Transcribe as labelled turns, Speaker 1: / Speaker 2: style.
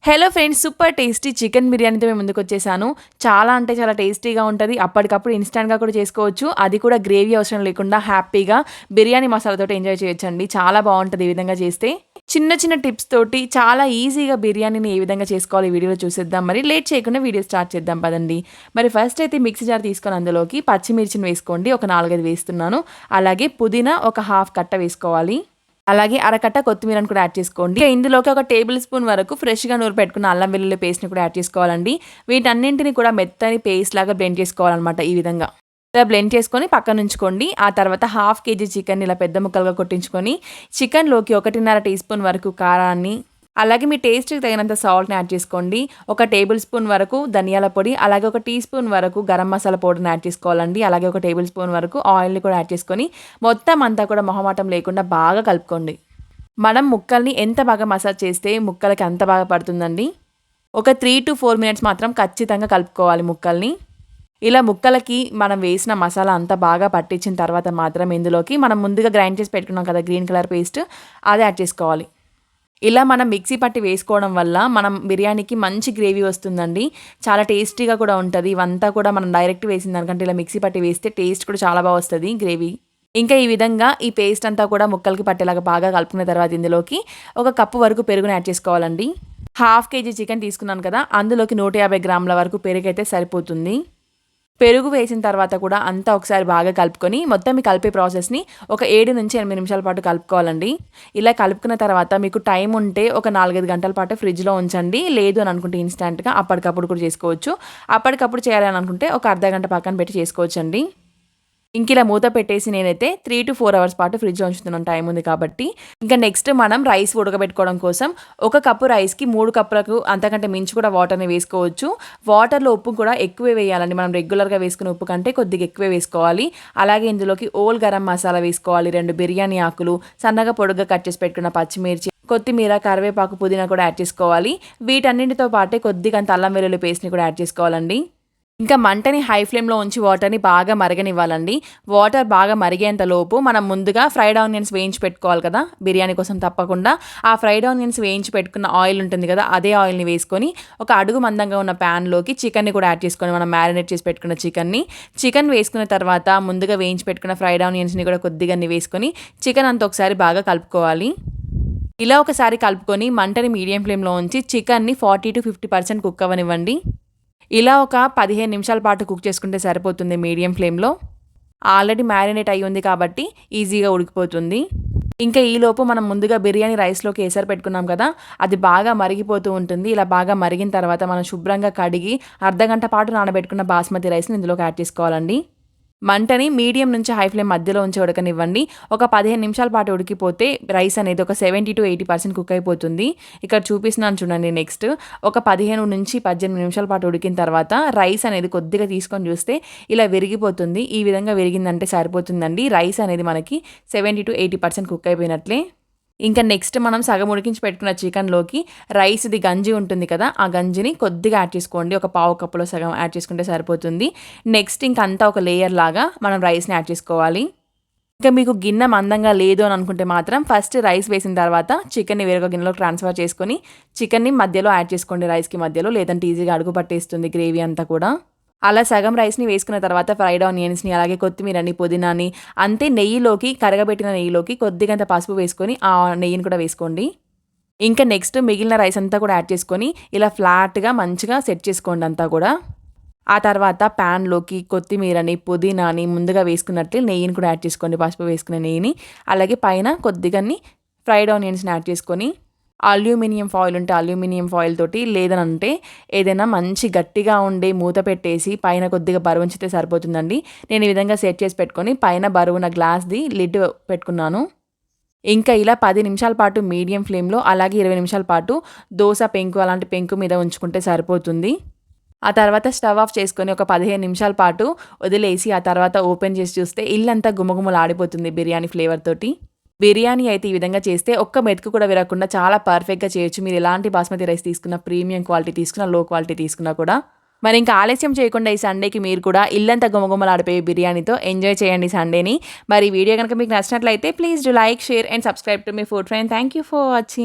Speaker 1: Hello friends, super tasty chicken బిర్యానీతో మేము ముందుకు వచ్చేసాను. చాలా అంటే చాలా టేస్టీగా ఉంటుంది. అప్పటికప్పుడు ఇన్స్టాంట్గా కూడా చేసుకోవచ్చు. అది కూడా గ్రేవీ అవసరం లేకుండా హ్యాపీగా బిర్యానీ మసాలాతో ఎంజాయ్ చేయొచ్చండి. చాలా బాగుంటుంది ఈ విధంగా చేస్తే. చిన్న చిన్న టిప్స్ తోటి చాలా ఈజీగా బిర్యానీని ఏ విధంగా చేసుకోవాలి ఈ వీడియోలో చూసేద్దాం. మరి లేట్ చేయకుండా వీడియో స్టార్ట్ చేద్దాం పదండి. మరి ఫస్ట్ అయితే మిక్సీ జార్ తీసుకొని అందులోకి పచ్చిమిర్చిని వేసుకోండి. ఒక 4-5 వేస్తున్నాను. అలాగే పుదీనా ఒక హాఫ్ కట్ట వేసుకోవాలి. అలాగే అరకట్ట కొత్తిమీరని కూడా యాడ్ చేసుకోండి. ఇందులోకి ఒక టేబుల్ స్పూన్ వరకు ఫ్రెష్గా నూరు పెట్టుకున్న అల్లం వెల్లుల్లి పేస్ట్ని కూడా యాడ్ చేసుకోవాలండి. వీటన్నింటిని కూడా మెత్తని పేస్ట్ లాగా బ్లెండ్ చేసుకోవాలన్నమాట. ఈ విధంగా ఇలా బ్లెండ్ చేసుకొని పక్కన ఉంచుకోండి. ఆ తర్వాత హాఫ్ కేజీ చికెన్ ఇలా పెద్ద ముక్కలుగా కొట్టించుకొని చికెన్లోకి 1.5 టీ స్పూన్ వరకు కారాన్ని, అలాగే మీ టేస్ట్కి తగినంత సాల్ట్ని యాడ్ చేసుకోండి. ఒక టేబుల్ స్పూన్ వరకు ధనియాల పొడి, అలాగే ఒక టీ స్పూన్ వరకు గరం మసాలా పౌడర్ని యాడ్ చేసుకోవాలండి. అలాగే ఒక టేబుల్ స్పూన్ వరకు ఆయిల్ని కూడా యాడ్ చేసుకొని మొత్తం అంతా కూడా మొహమాటం లేకుండా బాగా కలుపుకోండి. మనం ముక్కల్ని ఎంత బాగా మసాజ్ చేస్తే ముక్కలకి అంత బాగా పడుతుందండి. ఒక 3 to 4 మినిట్స్ మాత్రం ఖచ్చితంగా కలుపుకోవాలి ముక్కల్ని. ఇలా ముక్కలకి మనం వేసిన మసాలా అంతా బాగా పట్టించిన తర్వాత మాత్రం ఇందులోకి మనం ముందుగా గ్రైండ్ చేసి పెట్టుకున్నాం కదా గ్రీన్ కలర్ పేస్ట్, అది యాడ్ చేసుకోవాలి. ఇలా మనం మిక్సీ పట్టి వేసుకోవడం వల్ల మనం బిర్యానీకి మంచి గ్రేవీ వస్తుందండి. చాలా టేస్టీగా కూడా ఉంటుంది. ఇవంతా కూడా మనం డైరెక్ట్ వేసిన దానికంటే ఇలా మిక్సీ పట్టి వేస్తే టేస్ట్ కూడా చాలా బాగా వస్తుంది గ్రేవీ. ఇంకా ఈ విధంగా ఈ పేస్ట్ అంతా కూడా ముక్కలకి పట్టేలాగా బాగా కలుపుకున్న తర్వాత ఇందులోకి ఒక కప్పు వరకు పెరుగుని యాడ్ చేసుకోవాలండి. హాఫ్ కేజీ చికెన్ తీసుకున్నాను కదా, అందులోకి 150 గ్రాముల వరకు పెరుగు అయితే సరిపోతుంది. పెరుగు వేసిన తర్వాత కూడా అంతా ఒకసారి బాగా కలుపుకొని మొత్తం ఈ కలిపే ప్రాసెస్ని ఒక 7 నుంచి 8 నిమిషాల పాటు కలుపుకోవాలండి. ఇలా కలుపుకున్న తర్వాత మీకు టైం ఉంటే ఒక 4-5 గంటల పాటు ఫ్రిడ్జ్లో ఉంచండి. లేదు అని అనుకుంటే ఇన్స్టాంట్గా అప్పటికప్పుడు కూడా చేసుకోవచ్చు. అప్పటికప్పుడు చేయాలని అనుకుంటే ఒక అర్ధ గంట పక్కన పెట్టి చేసుకోవచ్చండి. ఇంక ఇలా మూత పెట్టేసి నేనైతే 3 to 4 అవర్స్ పాటు ఫ్రిడ్జ్లో ఉంచుతున్నాను, టైం ఉంది కాబట్టి. ఇంకా నెక్స్ట్ మనం రైస్ ఉడకబెట్టుకోవడం కోసం ఒక కప్పు రైస్కి 3 కప్పులకు అంతకంటే మించి కూడా వాటర్ని వేసుకోవచ్చు. వాటర్లో ఉప్పు కూడా ఎక్కువే వేయాలండి. మనం రెగ్యులర్గా వేసుకునే ఉప్పు కంటే కొద్దిగా ఎక్కువే వేసుకోవాలి. అలాగే ఇందులోకి ఓల్ గరం మసాలా వేసుకోవాలి, 2 బిర్యానీ ఆకులు, సన్నగా పొడుగ్గా కట్ చేసి పెట్టుకున్న పచ్చిమిర్చి, కొత్తిమీర, కరివేపాకు, పుదీనా కూడా యాడ్ చేసుకోవాలి. వీటన్నింటితో పాటే కొద్దిగా అంత అల్లం వెల్లుల్లి పేస్ట్ని కూడా యాడ్ చేసుకోవాలండి. ఇంకా మంటని హై ఫ్లేమ్లో ఉంచి వాటర్ని బాగా మరగనివ్వాలండి. వాటర్ బాగా మరిగేంత లోపు మనం ముందుగా ఫ్రైడ్ ఆనియన్స్ వేయించి పెట్టుకోవాలి కదా బిర్యానీ కోసం. తప్పకుండా ఆ ఫ్రైడ్ ఆనియన్స్ వేయించి పెట్టుకున్న ఆయిల్ ఉంటుంది కదా, అదే ఆయిల్ని వేసుకొని ఒక అడుగు మందంగా ఉన్న ప్యాన్లోకి చికెన్ని కూడా యాడ్ చేసుకొని మనం మ్యారినేట్ చేసి పెట్టుకున్న చికెన్ వేసుకున్న తర్వాత ముందుగా వేయించి పెట్టుకున్న ఫ్రైడ్ ఆనియన్స్ని కూడా కొద్దిగా వేసుకొని చికెన్ అంతా ఒకసారి బాగా కలుపుకోవాలి. ఇలా ఒకసారి కలుపుకొని మంటని మీడియం ఫ్లేమ్లో ఉంచి చికెన్ని 40 to 50% కుక్ అవ్వనివ్వండి. ఇలా ఒక 15 నిమిషాల పాటు కుక్ చేసుకుంటే సరిపోతుంది మీడియం ఫ్లేమ్లో. ఆల్రెడీ మ్యారినేట్ అయ్యి ఉంది కాబట్టి ఈజీగా ఉడికిపోతుంది. ఇంకా ఈలోపు మనం ముందుగా బిర్యానీ రైస్లోకి ఎసరు పెట్టుకున్నాం కదా, అది బాగా మరిగిపోతూ ఉంటుంది. ఇలా బాగా మరిగిన తర్వాత మనం శుభ్రంగా కడిగి అర్ధగంట పాటు నానబెట్టుకున్న బాస్మతి రైస్ని ఇందులోకి యాడ్ చేసుకోవాలండి. మంటని మీడియం నుంచి హై ఫ్లేమ్ మధ్యలో ఉంచి ఉడకనివ్వండి. ఒక 15 నిమిషాల పాటు ఉడికిపోతే రైస్ అనేది ఒక 70 to 80% కుక్ అయిపోతుంది. ఇక్కడ చూపిస్తున్నాను చూడండి. నెక్స్ట్ ఒక 15 నుంచి 18 నిమిషాల పాటు ఉడికిన తర్వాత రైస్ అనేది కొద్దిగా తీసుకొని చూస్తే ఇలా విరిగిపోతుంది. ఈ విధంగా విరిగిందంటే సరిపోతుందండి. రైస్ అనేది మనకి 70 to 80% కుక్ అయిపోయినట్లే. ఇంకా నెక్స్ట్ మనం సగం ఉడికించి పెట్టుకున్న చికెన్లోకి రైస్ది గంజి ఉంటుంది కదా, ఆ గంజిని కొద్దిగా యాడ్ చేసుకోండి. ఒక పావు కప్పులో సగం యాడ్ చేసుకుంటే సరిపోతుంది. నెక్స్ట్ ఇంకంతా ఒక లేయర్ లాగా మనం రైస్ని యాడ్ చేసుకోవాలి. ఇంకా మీకు గిన్నె మందంగా లేదు అని అనుకుంటే మాత్రం ఫస్ట్ రైస్ వేసిన తర్వాత చికెన్ని వేరొక గిన్నెలో ట్రాన్స్ఫర్ చేసుకొని చికెన్ని మధ్యలో యాడ్ చేసుకోండి రైస్కి మధ్యలో, లేదంటే ఈజీగా అడుగు పట్టేస్తుంది గ్రేవీ అంతా కూడా. అలా సగం రైస్ని వేసుకున్న తర్వాత ఫ్రైడ్ ఆనియన్స్ని, అలాగే కొత్తిమీరని, పుదీనాని అంతే నెయ్యిలోకి, కరగబెట్టిన నెయ్యిలోకి కొద్దిగంత పసుపు వేసుకొని ఆ నెయ్యిని కూడా వేసుకోండి. ఇంకా నెక్స్ట్ మిగిలిన రైస్ అంతా కూడా యాడ్ చేసుకొని ఇలా ఫ్లాట్గా మంచిగా సెట్ చేసుకోండి అంతా కూడా. ఆ తర్వాత ప్యాన్లోకి కొత్తిమీరని, పుదీనాని ముందుగా వేసుకున్నట్లే నెయ్యిని కూడా యాడ్ చేసుకోండి, పసుపు వేసుకునే నెయ్యిని. అలాగే పైన కొద్దిగా ఫ్రైడ్ ఆనియన్స్ని యాడ్ చేసుకొని అల్యూమినియం ఫాయిల్ ఉంటే అల్యూమినియం ఫాయిల్ తోటి, లేదనంటే ఏదైనా మంచి గట్టిగా ఉండే మూత పెట్టేసి పైన కొద్దిగా బరువు ఉంచితే సరిపోతుందండి. నేను ఈ విధంగా సెట్ చేసి పెట్టుకొని పైన బరువున గ్లాస్ది లిడ్ పెట్టుకున్నాను. ఇంకా ఇలా 10 నిమిషాల పాటు మీడియం ఫ్లేమ్లో, అలాగే 20 నిమిషాల పాటు దోశ పెంకు అలాంటి పెంకు మీద ఉంచుకుంటే సరిపోతుంది. ఆ తర్వాత స్టవ్ ఆఫ్ చేసుకొని ఒక 15 నిమిషాల పాటు వదిలేసి ఆ తర్వాత ఓపెన్ చేసి చూస్తే ఇల్లంతా గుమగుమలాడిపోతుంది బిర్యానీ ఫ్లేవర్ తోటి. బిర్యానీ అయితే ఈ విధంగా చేస్తే ఒక్క మెతుకు కూడా విరగకుండా చాలా పర్ఫెక్ట్గా చేయొచ్చు. మీరు ఎలాంటి బాస్మతి రైస్ తీసుకున్నా, ప్రీమియం క్వాలిటీ తీసుకున్నా, లో క్వాలిటీ తీసుకున్నా కూడా. మరి ఇంకా ఆలస్యం చేయకుండా ఈ సండేకి మీరు కూడా ఇల్లంతా గుమగుమలాడిపోయే బిర్యానీతో ఎంజాయ్ చేయండి సండేని. మరి వీడియో కనుక మీకు నచ్చినట్లయితే please do like, share and subscribe to my food friend. Thank you for watching.